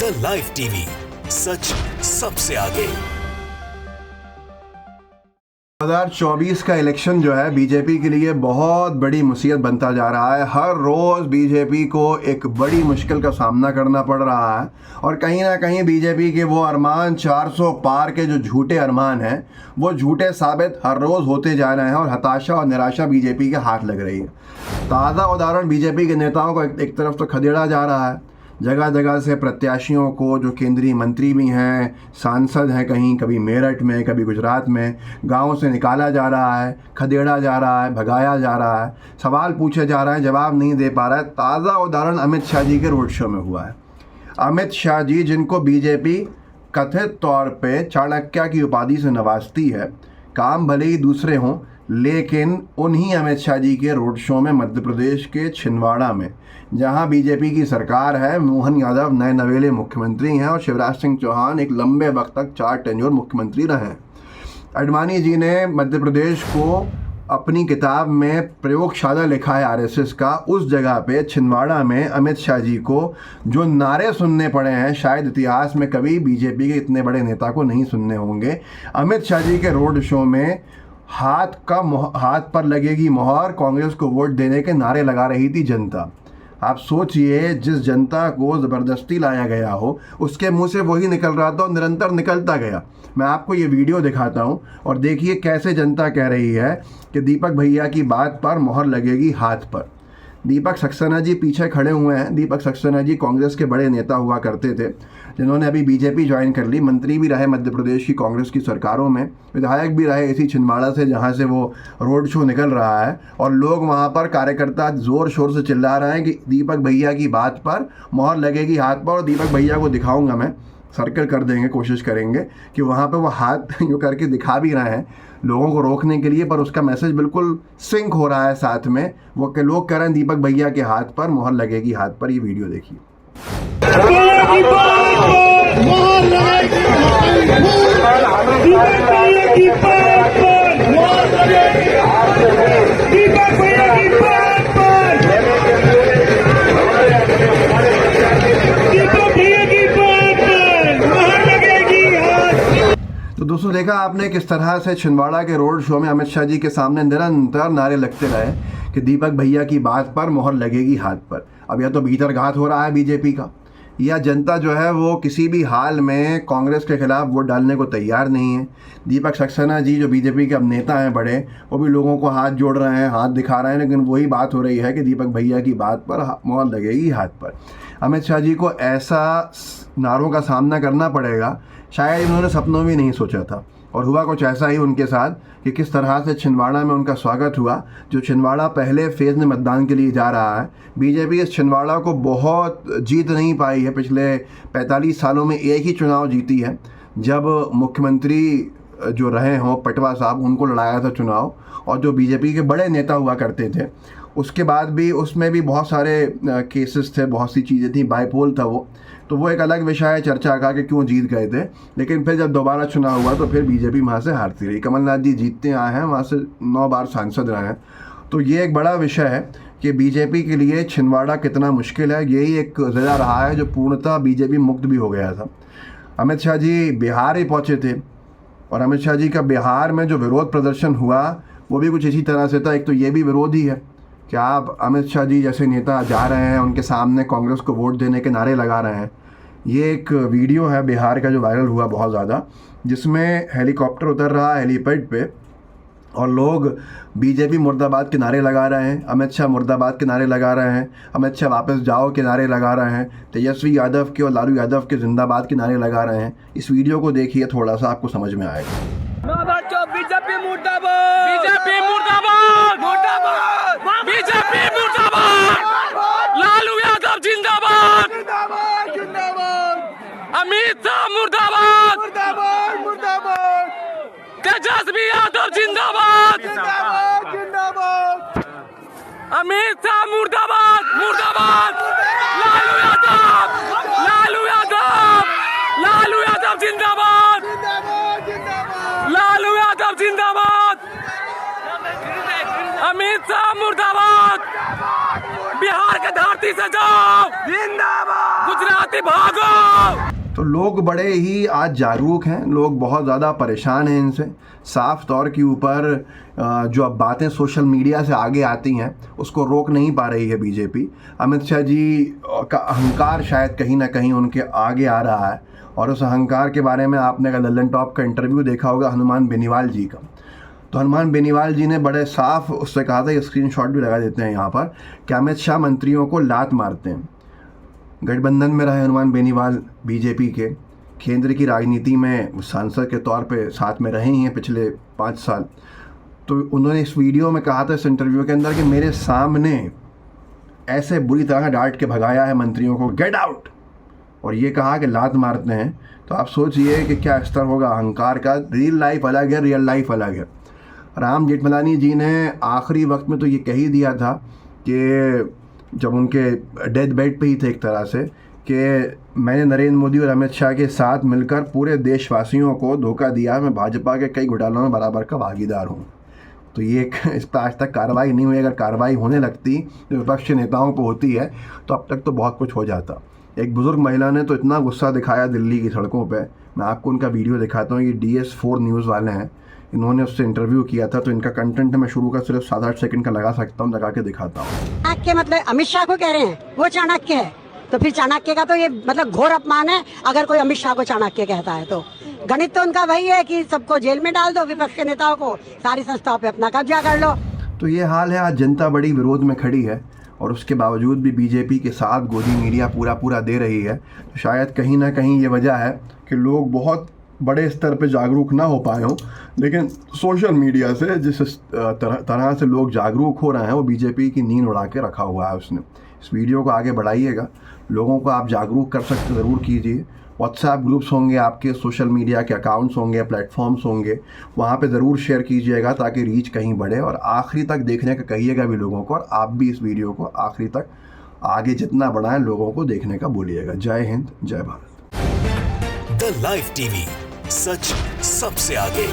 The live TV, सच सबसे आगे। 2024 का इलेक्शन जो है बीजेपी के लिए बहुत बड़ी मुसीबत बनता जा रहा है। हर रोज़ बीजेपी को एक बड़ी मुश्किल का सामना करना पड़ रहा है और कहीं ना कहीं बीजेपी के वो अरमान 400 पार के जो झूठे अरमान हैं वो झूठे साबित हर रोज़ होते जा रहे हैं और हताशा और निराशा बीजेपी के हाथ लग रही है। ताज़ा उदाहरण बीजेपी के नेताओं को एक तरफ तो खदेड़ा जा रहा है, जगह जगह से प्रत्याशियों को जो केंद्रीय मंत्री भी हैं, सांसद हैं, कहीं कभी मेरठ में कभी गुजरात में, गाँव से निकाला जा रहा है, खदेड़ा जा रहा है, भगाया जा रहा है, सवाल पूछे जा रहे हैं, जवाब नहीं दे पा रहा है। ताज़ा उदाहरण अमित शाह जी के रोड शो में हुआ है। अमित शाह जी, जिनको बीजेपी कथित तौर पे चाणक्य की उपाधि से नवाजती है, काम भले ही दूसरे हों लेकिन उन्हीं अमित शाह जी के रोड शो में मध्य प्रदेश के छिंदवाड़ा में, जहां बीजेपी की सरकार है, मोहन यादव नए नवेले मुख्यमंत्री हैं और शिवराज सिंह चौहान एक लंबे वक्त तक 4 टेन्योर मुख्यमंत्री रहे हैं। अडवाणी जी ने मध्य प्रदेश को अपनी किताब में प्रयोगशाला लिखा है आरएसएस का। उस जगह पे छिंदवाड़ा में अमित शाह जी को जो नारे सुनने पड़े हैं, शायद इतिहास में कभी बीजेपी के इतने बड़े नेता को नहीं सुनने होंगे। अमित शाह जी के रोड शो में हाथ पर लगेगी मोहर, कांग्रेस को वोट देने के नारे लगा रही थी जनता। आप सोचिए, जिस जनता को ज़बरदस्ती लाया गया हो उसके मुंह से वही निकल रहा था और निरंतर निकलता गया। मैं आपको ये वीडियो दिखाता हूँ और देखिए कैसे जनता कह रही है कि दीपक भैया की बात पर मोहर लगेगी हाथ पर। दीपक सक्सेना जी पीछे खड़े हुए हैं। दीपक सक्सेना जी कांग्रेस के बड़े नेता हुआ करते थे, जिन्होंने अभी बीजेपी ज्वाइन कर ली, मंत्री भी रहे मध्य प्रदेश की कांग्रेस की सरकारों में, विधायक भी रहे इसी छिंदवाड़ा से जहां से वो रोड शो निकल रहा है। और लोग वहां पर, कार्यकर्ता ज़ोर शोर से चिल्ला रहे हैं कि दीपक भैया की बात पर मोहर लगेगी हाथ पर। और दीपक भैया को दिखाऊंगा, मैं सर्कल कर देंगे, कोशिश करेंगे कि वहाँ पे वो हाथ यूँ करके दिखा भी रहे हैं लोगों को रोकने के लिए, पर उसका मैसेज बिल्कुल सिंक हो रहा है साथ में। वो के लोग कह रहे हैं दीपक भैया के हाथ पर मोहर लगेगी हाथ पर। ये वीडियो देखिए। तो दोस्तों, देखा आपने किस तरह से छिंदवाड़ा के रोड शो में अमित शाह जी के सामने निरंतर नारे लगते रहे कि दीपक भैया की बात पर मोहर लगेगी हाथ पर। अब यह तो भीतर घात हो रहा है बीजेपी का, या जनता जो है वो किसी भी हाल में कांग्रेस के खिलाफ वोट डालने को तैयार नहीं है। दीपक सक्सेना जी जो बीजेपी के अब नेता हैं बड़े, वो भी लोगों को हाथ जोड़ रहे हैं, हाथ दिखा रहे हैं, लेकिन वही बात हो रही है कि दीपक भैया की बात पर मोहर लगेगी हाथ पर। अमित शाह जी को ऐसा नारों का सामना करना पड़ेगा, शायद इन्होंने सपनों में नहीं सोचा था। और हुआ कुछ ऐसा ही उनके साथ कि किस तरह से छिंदवाड़ा में उनका स्वागत हुआ। जो छिंदवाड़ा पहले फेज़ में मतदान के लिए जा रहा है, बीजेपी इस छिंदवाड़ा को बहुत जीत नहीं पाई है। पिछले 45 सालों में एक ही चुनाव जीती है, जब मुख्यमंत्री जो रहे हों पटवा साहब, उनको लड़ाया था चुनाव, और जो बीजेपी के बड़े नेता हुआ करते थे। उसके बाद भी उसमें भी बहुत सारे केसेस थे, बहुत सी चीज़ें थी, बाईपोल था वो, तो वो एक अलग विषय है चर्चा का कि क्यों जीत गए थे। लेकिन फिर जब दोबारा चुनाव हुआ तो फिर बीजेपी वहाँ से हारती रही। कमलनाथ जी जीतते आए हैं, वहाँ से 9 बार सांसद रहे हैं। तो ये एक बड़ा विषय है कि बीजेपी के लिए छिंदवाड़ा कितना मुश्किल है। यही एक ज़िला रहा है जो पूर्णतः बीजेपी मुक्त भी हो गया था। अमित शाह जी बिहार ही पहुँचे थे और अमित शाह जी का बिहार में जो विरोध प्रदर्शन हुआ वो भी कुछ इसी तरह से था। एक तो ये भी विरोध ही है कि आप अमित शाह जी जैसे नेता जा रहे हैं, उनके सामने कांग्रेस को वोट देने के नारे लगा रहे हैं। ये एक वीडियो है बिहार का जो वायरल हुआ बहुत ज़्यादा, जिसमें हेलीकॉप्टर उतर रहा है हेलीपैड पे और लोग बीजेपी मुर्दाबाद के नारे लगा रहे हैं, अमित शाह मुर्दाबाद के नारे लगा रहे हैं, अमित शाह वापस जाओ के नारे लगा रहे हैं, तेजस्वी यादव के और लालू यादव के जिंदाबाद के नारे लगा रहे हैं। इस वीडियो को देखिए, थोड़ा सा आपको समझ में आएगा। बीजेपी मुर्दाबाद, बीजेपी मुर्दाबाद, मुर्दाबाद, बीजेपी मुर्दाबाद, लालू यादव जिंदाबाद, जिंदाबाद, जिंदाबाद, अमित शाह मुर्दाबाद, मुर्दाबाद, मुर्दाबाद, तेजस्वी यादव जिंदाबाद, जिंदाबाद, जिंदाबाद, अमित शाह मुर्दाबाद, मुर्दाबाद, लालू यादव, लालू यादव, लालू यादव जिंदाबाद, लालू यादव जिंदाबाद, अमित शाह मुर्दाबाद, बिहार के धार गुजराती से जाओ, जिंदाबाद गुजराती भागो। तो लोग बड़े ही आज जागरूक हैं, लोग बहुत ज़्यादा परेशान हैं इनसे। साफ तौर के ऊपर जो अब बातें सोशल मीडिया से आगे आती हैं उसको रोक नहीं पा रही है बीजेपी। अमित शाह जी का अहंकार शायद कहीं ना कहीं उनके आगे आ रहा है, और उस अहंकार के बारे में आपने लल्लन टॉप का इंटरव्यू देखा होगा हनुमान बेनीवाल जी का। तो हनुमान बेनीवाल जी ने बड़े साफ उससे कहा था, ये स्क्रीनशॉट भी लगा देते हैं यहाँ पर, कि अमित शाह मंत्रियों को लात मारते हैं। गठबंधन में रहे हनुमान बेनीवाल बीजेपी के, केंद्र की राजनीति में सांसद के तौर पे साथ में रहे हैं पिछले 5 साल। तो उन्होंने इस वीडियो में कहा था, इस इंटरव्यू के अंदर, कि मेरे सामने ऐसे बुरी तरह डांट के भगाया है मंत्रियों को, गेट आउट, और ये कहा कि लात मारते हैं। तो आप सोचिए कि क्या स्तर होगा अहंकार का। रियल लाइफ अलग है, रियल लाइफ अलग है। राम जेठमलानी जी ने आखिरी वक्त में तो ये कह ही दिया था कि जब उनके डेथ बेड पे ही थे एक तरह से, कि मैंने नरेंद्र मोदी और अमित शाह के साथ मिलकर पूरे देशवासियों को धोखा दिया, मैं भाजपा के कई घोटालों में बराबर का भागीदार हूँ। तो ये इस पर आज तक कार्रवाई नहीं हुई। अगर कार्रवाई होने लगती जो विपक्ष के नेताओं पर होती है तो अब तक तो बहुत कुछ हो जाता। एक बुज़ुर्ग महिला ने तो इतना गुस्सा दिखाया दिल्ली की सड़कों पे, मैं आपको उनका वीडियो दिखाता हूँ। ये DS4 न्यूज़ वाले हैं, इन्होंने उससे इंटरव्यू किया था। तो इनका कंटेंट मैं शुरू का सिर्फ 7-8 सेकंड का लगा सकता हूँ, लगा के दिखाता हूँ। चाणक्य मतलब अमित शाह को कह रहे हैं, वो चाणक्य है, तो फिर चाणक्य का तो ये मतलब घोर अपमान है अगर कोई अमित शाह को चाणक्य कहता है। तो गणित तो उनका वही है कि सबको जेल में डाल दो, विपक्ष के नेताओं को, सारी संस्थाओं पे अपना कब्जा कर लो। तो ये हाल है, आज जनता बड़ी विरोध में खड़ी है, और उसके बावजूद भी बीजेपी के साथ गोदी मीडिया पूरा दे रही है। तो शायद कहीं ना कहीं ये वजह है कि लोग बहुत बड़े स्तर पे जागरूक ना हो पाए हों, लेकिन सोशल मीडिया से जिस तरह से लोग जागरूक हो रहे हैं वो बीजेपी की नींद उड़ा के रखा हुआ है उसने। इस वीडियो को आगे बढ़ाइएगा, लोगों को आप जागरूक कर सकते ज़रूर कीजिए। व्हाट्सएप ग्रुप्स होंगे, आपके सोशल मीडिया के अकाउंट्स होंगे, प्लेटफॉर्म्स होंगे, वहाँ पे ज़रूर शेयर कीजिएगा ताकि रीच कहीं बढ़े, और आखिरी तक देखने का कहिएगा भी लोगों को, और आप भी इस वीडियो को आखिरी तक आगे जितना बढ़ाएं लोगों को देखने का बोलिएगा। जय हिंद, जय भारत। द लाइव टीवी, सच सबसे आगे।